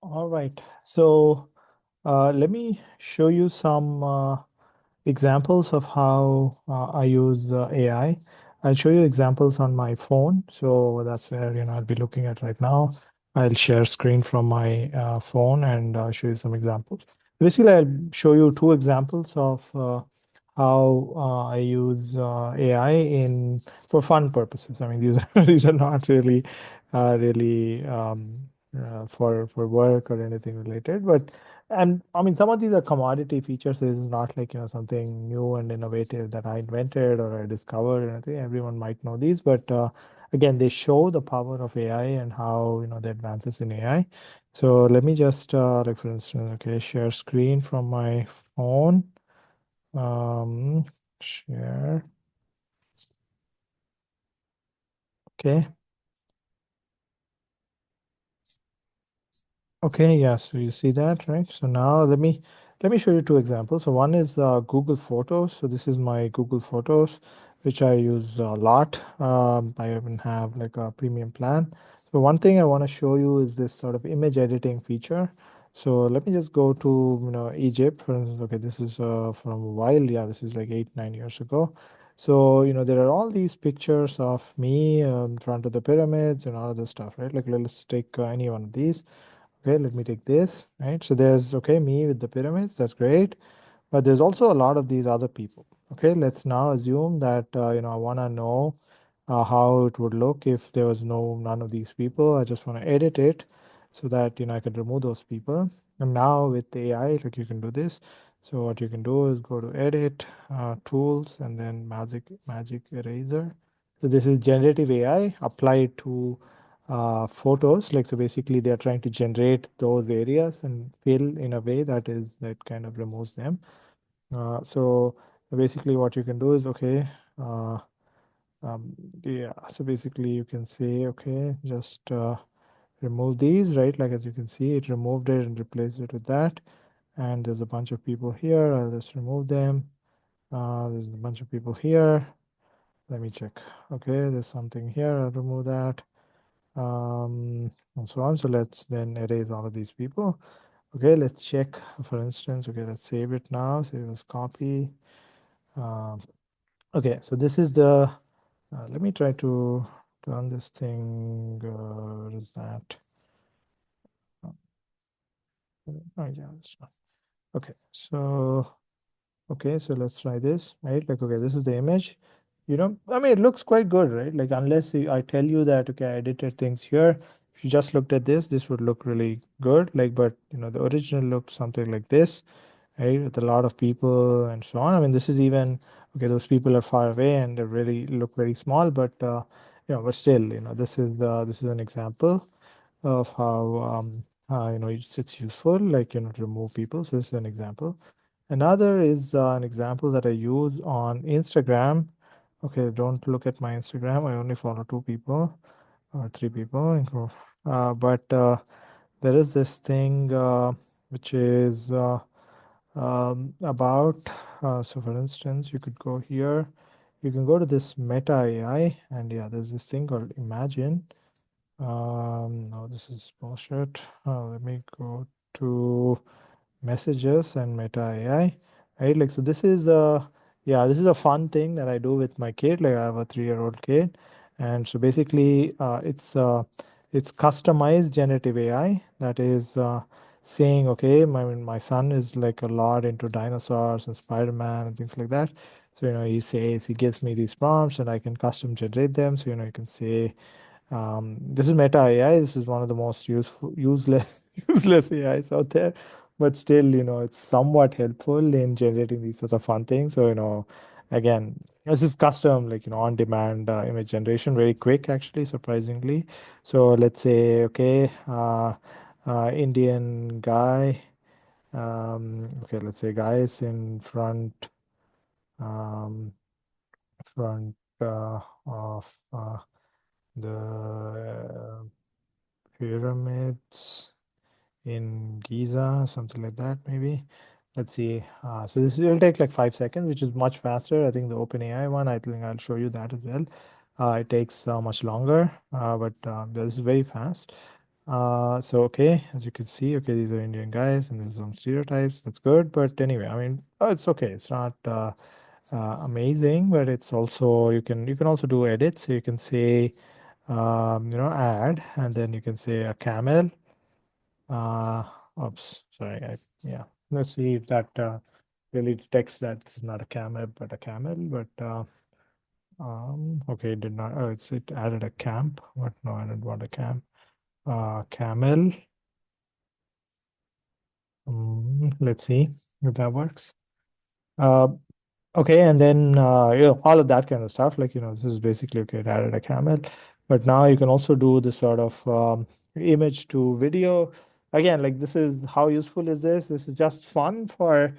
All right. So let me show you some examples of how I use AI. I'll show you examples on my phone. So that's where I'll be looking at right now. I'll share screen from my phone and show you some examples. Basically, I'll show you two examples of how I use AI in for fun purposes. I mean, these are these are not really for work or anything related. But and I mean, some of these are commodity features. So this is not like something new and innovative that I invented or I discovered or anything. Everyone might know these, but again, they show the power of AI and how the advances in AI. So let me just like for instance, okay, share screen from my phone. Um, Share. Okay. Okay, yeah, so you see that, right? So now let me show you two examples. So one is Google Photos. So this is my Google Photos, which I use a lot. I even have like a premium plan. So one thing I want to show you is this sort of image editing feature. So let me just go to Egypt, for instance. Okay, this is from a while. Yeah, this is like 8, 9 years ago. So there are all these pictures of me in front of the pyramids and all of this stuff, right? Like let's take any one of these. Okay, let me take this, right? So there's, okay, me with the pyramids, that's great. But there's also a lot of these other people. Okay, let's now assume that, I want to know how it would look if there was none of these people. I just want to edit it so that, I can remove those people. And now with AI, like you can do this. So what you can do is go to edit, tools, and then magic eraser. So this is generative AI applied to photos. Like, so basically they're trying to generate those areas and fill in a way that kind of removes them. So basically what you can do is, okay, uh, yeah, so basically you can say, okay, just remove these, right? Like as you can see, it removed it and replaced it with that. And there's a bunch of people here. I'll just remove them. There's a bunch of people here. Let me check. Okay, there's something here. I'll remove that. And so on. So let's then erase all of these people. Okay, let's check, for instance. Okay, let's save it now. Save as copy. Um, okay, so this is the, let me try to turn this thing. What is that? Oh, yeah, this one. Okay, so okay, so let's try this, right? Like, okay, this is the image. I mean, it looks quite good, right? Like, unless I tell you that, okay, I edited things here. If you just looked at this would look really good. Like, but the original looked something like this, right? With a lot of people and so on. I mean, this is even, okay, those people are far away and they really look very small, but but still, this is an example of how it's useful, like to remove people. So this is an example. Another is an example that I use on Instagram. Okay, don't look at my Instagram. I only follow two people or three people. But there is this thing which is about, so for instance, you could go here. You can go to this Meta AI, and yeah, there's this thing called Imagine. No, this is bullshit. Let me go to messages and Meta AI, right? Like, so this is yeah, this is a fun thing that I do with my kid. Like, I have a 3-year-old kid, and so basically, it's customized generative AI that is saying, okay, my son is like a lot into dinosaurs and Spider-Man and things like that. So he gives me these prompts, and I can custom generate them. So you can say, this is Meta AI. This is one of the most useless AIs out there, but still, it's somewhat helpful in generating these sorts of fun things. So, again, this is custom, like, on-demand image generation, very quick, actually, surprisingly. So let's say, okay, Indian guy. Okay, let's say guys in um, front of the pyramids in Giza, something like that, maybe. Let's see. So this will take like 5 seconds, which is much faster. I think the OpenAI one, I think I'll show you that as well. It takes much longer, but this is very fast. So okay, as you can see, okay, these are Indian guys, and there's some stereotypes. That's good, but anyway, I mean, it's okay. It's not amazing, but it's also you can also do edits. So you can say, add, and then you can say a camel. Uh, Oops, sorry, yeah. Let's see if that really detects that this is not a camel, but a camel. But okay, it did not. Oh, it added a camp. What? No, I don't want a camp. Camel. Let's see if that works. Uh, Okay, and then all of that kind of stuff. Like, this is basically okay, it added a camel, but now you can also do this sort of image to video. Again, like this is how useful is this? This is just fun for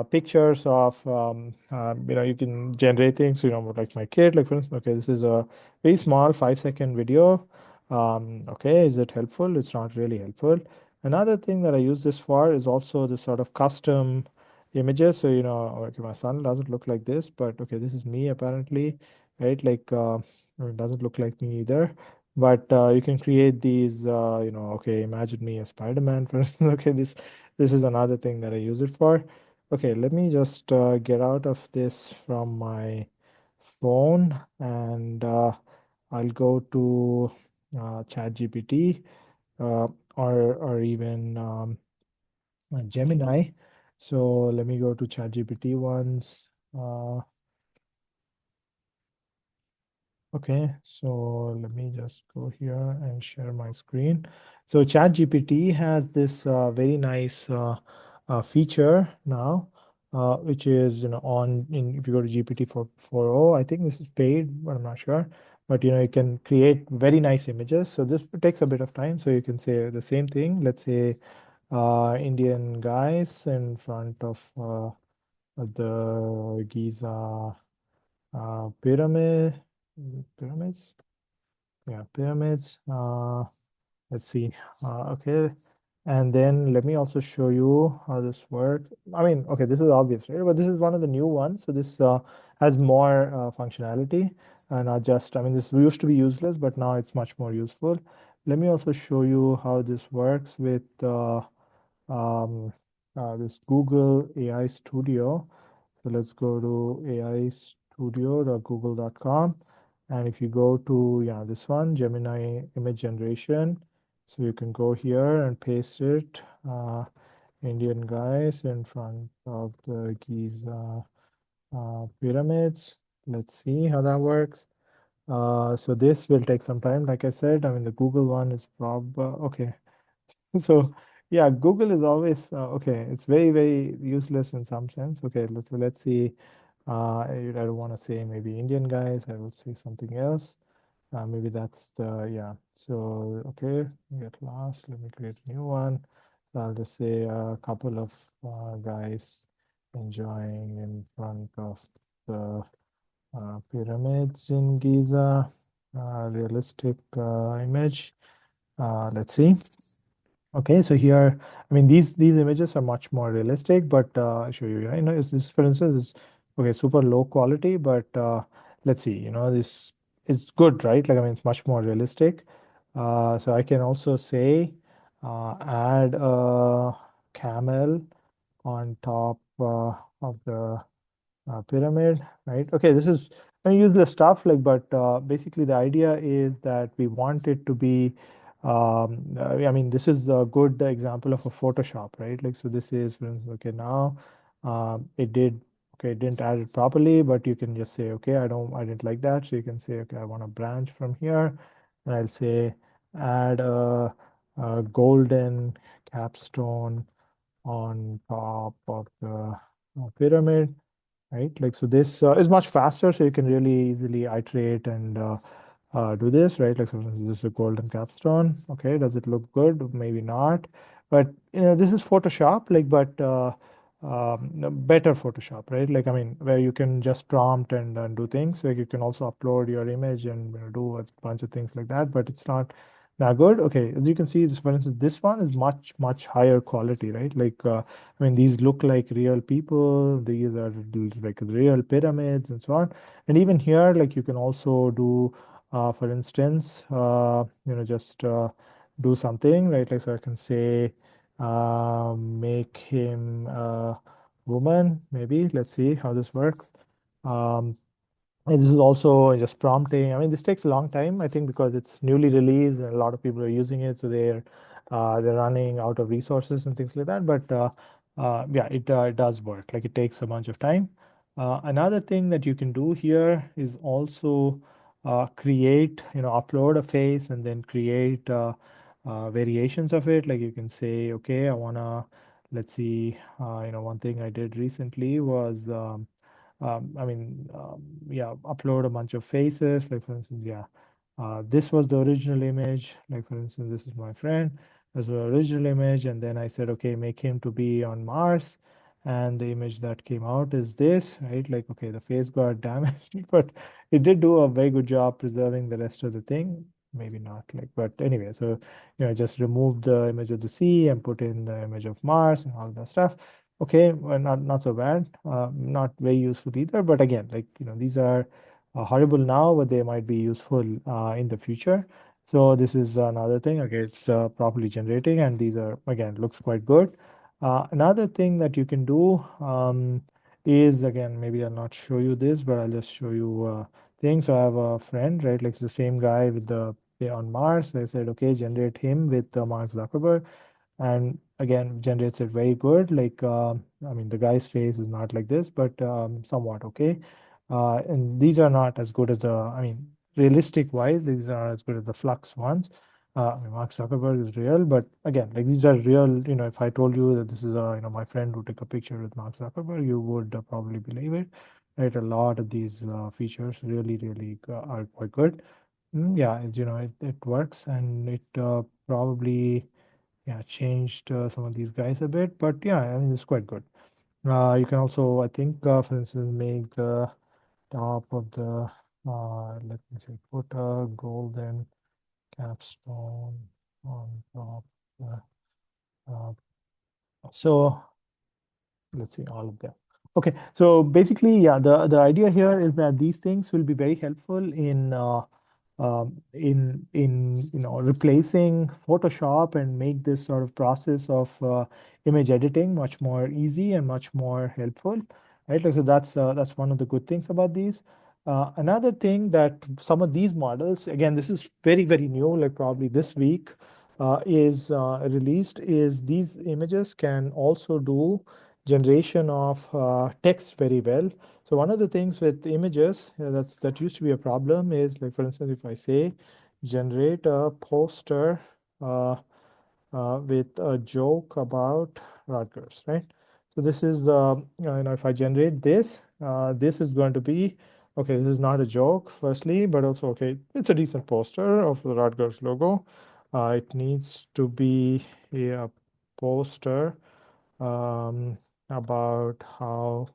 pictures of you can generate things. Like my kid, like for instance, okay, this is a very small 5-second video. Okay, is it helpful? It's not really helpful. Another thing that I use this for is also the sort of custom images. So, okay, my son doesn't look like this, but okay, this is me apparently, right? Like, it doesn't look like me either. But you can create these, okay, imagine me as Spider-Man, for instance. Okay, this is another thing that I use it for. Okay, let me just get out of this from my phone, and I'll go to ChatGPT, uh, or even Gemini. So let me go to ChatGPT once. Okay, so let me just go here and share my screen. So ChatGPT has this very nice feature now, which is on in if you go to GPT 4.0, I think this is paid, but I'm not sure. But you can create very nice images. So this takes a bit of time. So you can say the same thing. Let's say Indian guys in front of the Giza pyramids. Yeah, pyramids. Let's see. Okay. And then let me also show you how this works. I mean, okay, this is obvious, right? But this is one of the new ones. So this has more functionality. Not just, I mean, this used to be useless, but now it's much more useful. Let me also show you how this works with um, this Google AI Studio. So let's go to aistudio.google.com. And if you go to, yeah, this one, Gemini image generation, so you can go here and paste it, Indian guys in front of the Giza pyramids. Let's see how that works. So this will take some time, like I said. I mean, the Google one is okay. So yeah, Google is always okay. It's very, very useless in some sense. Okay, let's see. I don't want to say maybe Indian guys. I will say something else. Maybe that's the yeah. So okay, get lost. Let me create a new one. So I'll just say a couple of guys enjoying in front of the pyramids in Giza. Realistic image. Let's see. Okay, so here, I mean, these images are much more realistic, but I'll show you. This, for instance, is okay, super low quality, but let's see. This is good, right? Like, I mean, it's much more realistic. So I can also say add a camel on top of the pyramid, right? Okay, this is I use the stuff like, but basically the idea is that we want it to be. I mean, this is a good example of a Photoshop, right? Like, so this is, for instance, okay, now it didn't add it properly, but you can just say, okay, I didn't like that. So you can say, okay, I want a branch from here, and I'll say add a golden capstone on top of the pyramid, right? Like, so this is much faster, so you can really easily iterate and do this, right? Like, so this is a golden capstone. Okay, does it look good? Maybe not, but this is Photoshop, like, but better Photoshop, right? Like, I mean, where you can just prompt and do things. Like, you can also upload your image and do a bunch of things like that, but it's not that good. Okay, as you can see, this, for instance, this one is much higher quality, right? Like, I mean, these look like real people. These are like real pyramids and so on. And even here, like, you can also do, for instance, just do something, right? Like, so I can say, make him a woman, maybe. Let's see how this works. Um, and this is also just prompting. I mean, this takes a long time, I think, because it's newly released and a lot of people are using it, so they're running out of resources and things like that. But yeah, it does work. Like, it takes a bunch of time. Another thing that you can do here is also create, upload a face and then create variations of it. Like, you can say, okay, I wanna, let's see, one thing I did recently was. I mean, yeah, upload a bunch of faces. Like, for instance, yeah, this was the original image. Like, for instance, this is my friend. This was the original image, and then I said, okay, make him to be on Mars, and the image that came out is this, right? Like, okay, the face got damaged, but it did do a very good job preserving the rest of the thing. Maybe not, like, but anyway, so just remove the image of the sea and put in the image of Mars and all that stuff. Okay, well, not so bad. Not very useful either. But again, like, these are horrible now, but they might be useful in the future. So this is another thing. Okay, it's properly generating, and these are, again, looks quite good. Another thing that you can do is, again, maybe I'll not show you this, but I'll just show you things. So I have a friend, right? Like, it's the same guy with the on Mars. I said, okay, generate him with Mark Zuckerberg, and again generates it very good. Like, I mean, the guy's face is not like this, but somewhat okay. And these are not as good as the, I mean, realistic wise, these are as good as the Flux ones. I mean, Mark Zuckerberg is real, but again, like, these are real. If I told you that this is my friend who took a picture with Mark Zuckerberg, you would probably believe it, right? A lot of these features really are quite good. Yeah, it works, and it probably, yeah, changed some of these guys a bit, but yeah, I mean, it's quite good. You can also, I think, for instance, make the top of the, let me see, put a golden capstone on top. Uh, uh, so let's see, all of them. Okay, so basically, yeah, the idea here is that these things will be very helpful in replacing Photoshop and make this sort of process of image editing much more easy and much more helpful, right? Like, so that's one of the good things about these. Another thing that some of these models, again, this is very new, like probably this week, is released, is these images can also do generation of text very well. So one of the things with images that used to be a problem is, like, for instance, if I say generate a poster uh, with a joke about Rutgers, right? So this is the, if I generate this, this is going to be, okay, this is not a joke, firstly, but also, okay, it's a decent poster of the Rutgers logo. It needs to be a poster um, about how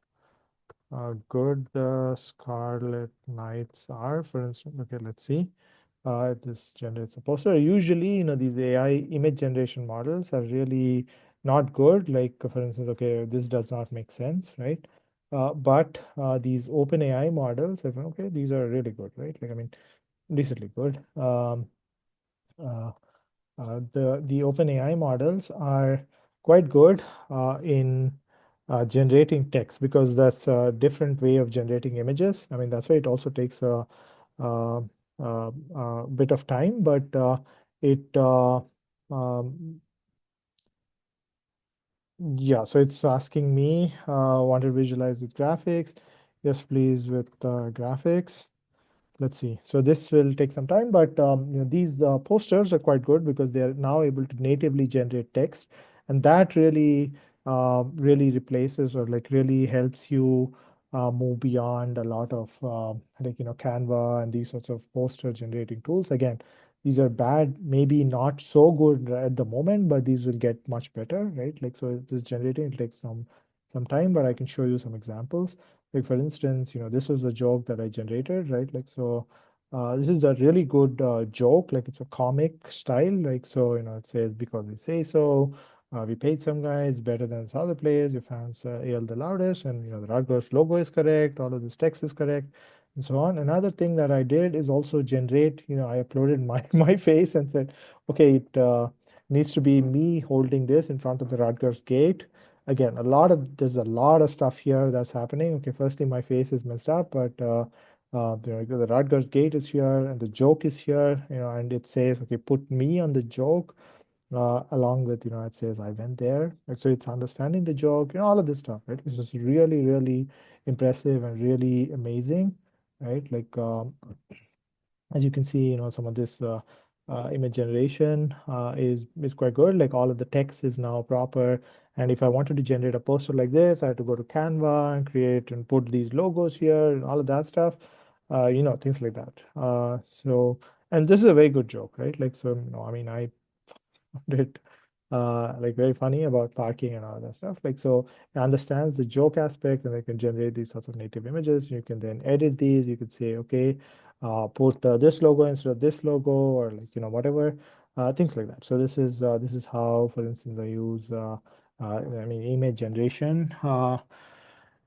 good the Scarlet Knights are, for instance. Okay, let's see. This generates a poster. Usually, these AI image generation models are really not good. Like, for instance, okay, this does not make sense, right? But these open AI models, okay, these are really good, right? Like, I mean, decently good. Uh, the OpenAI models are quite good in generating text, because that's a different way of generating images. I mean, that's why it also takes uh, a bit of time, but it um, yeah, so it's asking me, want to visualize with graphics. Yes, please, with graphics. Let's see. So this will take some time, but these posters are quite good because they are now able to natively generate text, and that really replaces, or like really helps you move beyond a lot of like, Canva and these sorts of poster generating tools. Again, these are bad, maybe not so good at the moment, but these will get much better, right? Like, so this generating, it takes some time, but I can show you some examples. Like, for instance, this was a joke that I generated, right? Like, so this is a really good joke. Like, it's a comic style. Like, so, it says, because we say so, we paid some guy, it's better than this other place. Your fans yell the loudest, and, the Rutgers logo is correct. All of this text is correct. and so on. Another thing that I did is also generate, I uploaded my my face and said, okay, it needs to be me holding this in front of the Rutgers gate. Again, there's a lot of stuff here that's happening. Okay, firstly, my face is messed up, but the Rutgers gate is here and the joke is here, and it says, okay, put me on the joke along with, it says I went there. Like, so it's understanding the joke, all of this stuff, right? It's just really, really impressive and really amazing, right? Like, as you can see, some of this image generation is quite good. Like all of the text is now proper. And if I wanted to generate a poster like this, I had to go to Canva and create and put these logos here and all of that stuff, things like that. And this is a very good joke, right? Like, so, I mean, I it like very funny about parking and all that stuff. Like, so it understands the joke aspect and they can generate these sorts of native images. You can then edit these. You could say, okay, put this logo instead of this logo, or like, whatever, things like that. So this is how, for instance, I use I mean, image generation.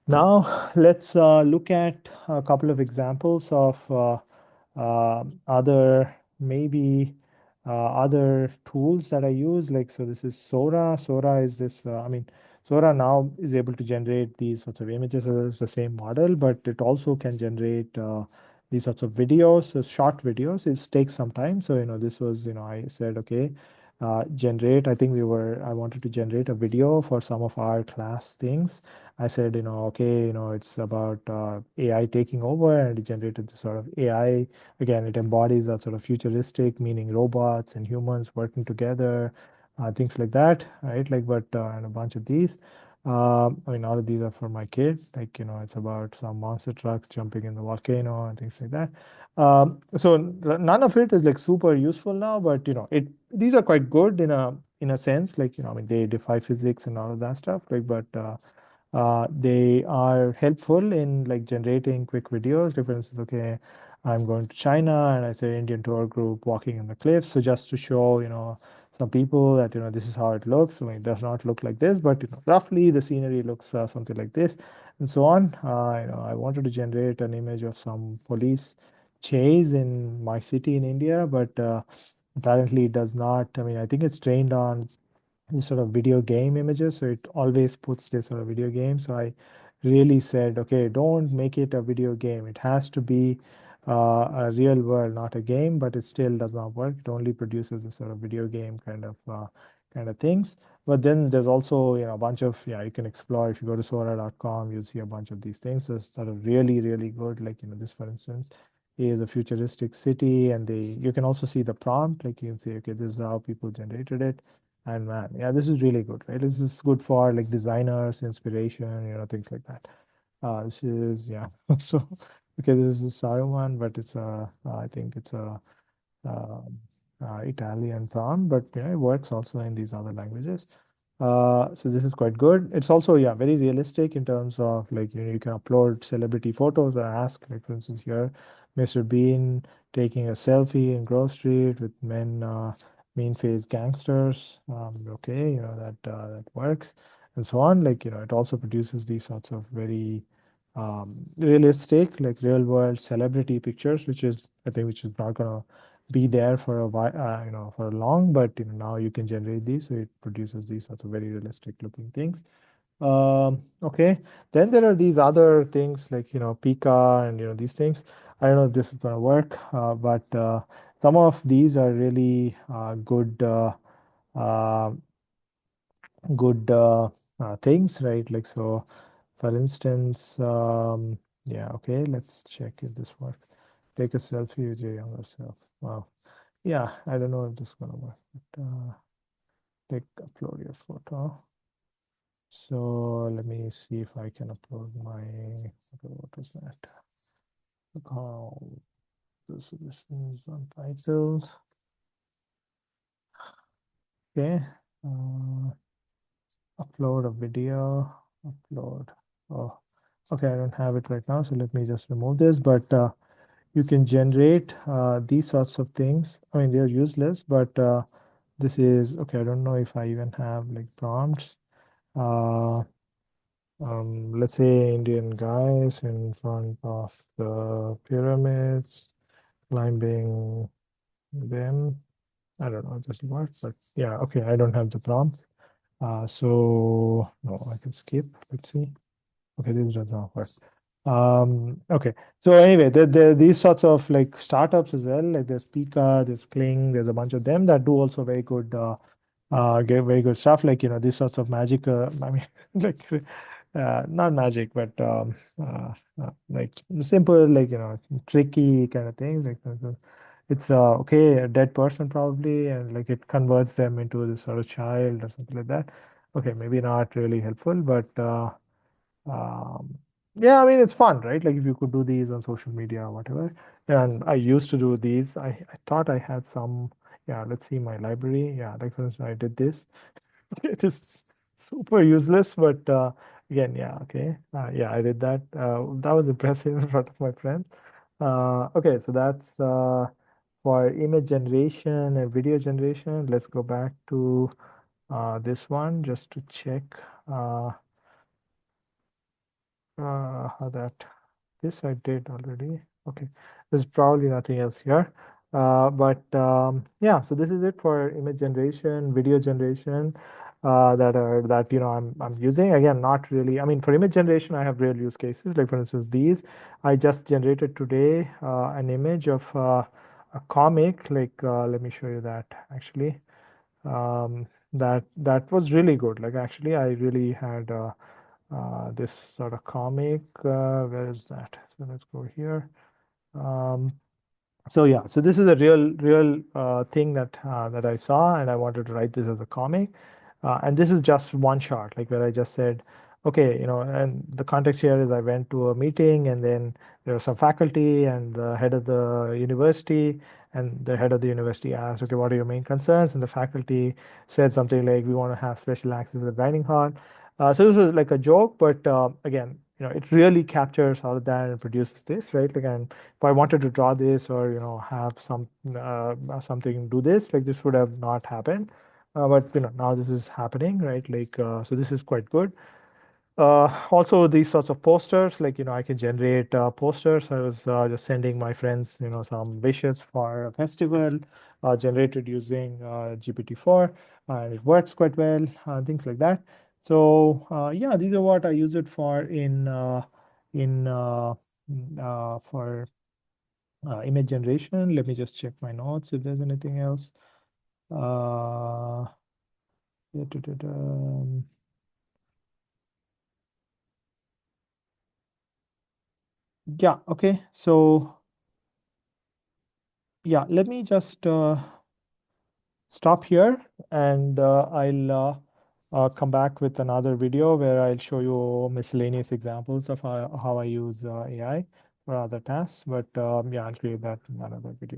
Now, let's look at a couple of examples of other maybe other tools that I use. Like, so this is Sora. Sora is this, I mean, Sora now is able to generate these sorts of images. So it's the same model, but it also can generate these sorts of videos, so short videos. It takes some time. So, this was, I said, okay, generate. I wanted to generate a video for some of our class things. I said, okay, it's about AI taking over, and it generated the sort of AI. Again, it embodies a sort of futuristic, meaning robots and humans working together, things like that, right? Like, but and a bunch of these. I mean, all of these are for my kids. Like, it's about some monster trucks jumping in the volcano and things like that. So none of it is like super useful now, but these are quite good in a sense. Like, I mean, they defy physics and all of that stuff. Like, but they are helpful in like generating quick videos. For instance, okay, I'm going to China and I say Indian tour group walking in the cliffs. So just to show, some people that, this is how it looks. I mean, it does not look like this, but, roughly the scenery looks something like this and so on. I wanted to generate an image of some police chase in my city in India, but apparently it does not. I mean, I think it's trained on these sort of video game images, so it always puts this sort of video game. So I really said, okay, don't make it a video game. It has to be a real world, not a game, but it still does not work. It only produces a sort of video game kind of things. But then there's also, a bunch of, yeah, you can explore. If you go to Sora.com, you'll see a bunch of these things. It's sort of really, really good. Like, this, for instance, is a futuristic city, and you can also see the prompt. Like, you can say, okay, this is how people generated it. And man, yeah, this is really good, right? This is good for like designers, inspiration, things like that. This is, yeah. So, okay, this is a Saruman, but I think it's a um, Italian prompt, but yeah, it works also in these other languages. So this is quite good. It's also, yeah, very realistic in terms of like, you can upload celebrity photos or ask, like, for instance, here, Mr. Bean taking a selfie in Grove Street with mean faced gangsters. Okay, that works and so on. Like, it also produces these sorts of very realistic, like real world celebrity pictures, which is, I think, which is not gonna be there for a while, for long, but now you can generate these, so it produces these sorts of very realistic looking things. Okay, then there are these other things like, Pika and, these things. I don't know if this is gonna work, but some of these are really uh, good things, right? Like, so, for instance, yeah, okay, let's check if this works. Take a selfie with your younger self. Wow. Yeah, I don't know if this is gonna work, but upload your photo. So let me see if I can upload my, okay, what was that? Look how this is untitled. Okay. Uh, Upload a video. Upload. Oh, okay, I don't have it right now, so let me just remove this. But you can generate these sorts of things. I mean, they're useless, but this is okay. I don't know if I even have like prompts. Uh, let's say Indian guys in front of the pyramids climbing them. I don't know if this works, but yeah, okay, I don't have the prompt. So no, I can skip. Let's see. Okay, this does not work. Okay. So anyway, there are these sorts of like startups as well. Like there's Pika, there's Kling, there's a bunch of them that do also very good, get very good stuff. Like these sorts of magic. I mean, like not magic, but like simple, like tricky kind of things. Like it's okay, a dead person probably, and like it converts them into this sort of child or something like that. Okay, maybe not really helpful, but. Um, yeah, I mean, it's fun, right? Like if you could do these on social media or whatever. And I used to do these. I thought I had some, yeah, let's see my library. Yeah, like for instance, I did this. It is super useless, but again, yeah, okay. Yeah, I did that. That was impressive in front of my friends. Okay, so that's for image generation and video generation. Let's go back to this one just to check. Uh, how that this I did already. Okay, there's probably nothing else here. But yeah, so this is it for image generation, video generation that I'm using. Again, not really. I mean, for image generation, I have real use cases. Like for instance, these I just generated today an image of a comic. Like let me show you that actually. That was really good. Like actually, I really had this sort of comic. Where is that? So let's go here. Um, so yeah, so this is a real thing that I saw, and I wanted to write this as a comic. And this is just one shot, like where I just said, okay, and the context here is I went to a meeting, and then there were some faculty and the head of the university, and the head of the university asked, okay, what are your main concerns? And the faculty said something like, we want to have special access to the dining hall. So this was like a joke, but again, it really captures all of that and produces this, right? Like, and if I wanted to draw this or have something do this, like this would have not happened. But now this is happening, right? Like so this is quite good. Also these sorts of posters, like I can generate posters. I was just sending my friends some wishes for a festival, generated using GPT-4, and it works quite well, things like that. So yeah, these are what I use it for in for image generation. Let me just check my notes if there's anything else. Uh, yeah, okay. So yeah, let me just stop here, and I'll come back with another video where I'll show you miscellaneous examples of how I use AI for other tasks. But yeah, I'll create that in another video.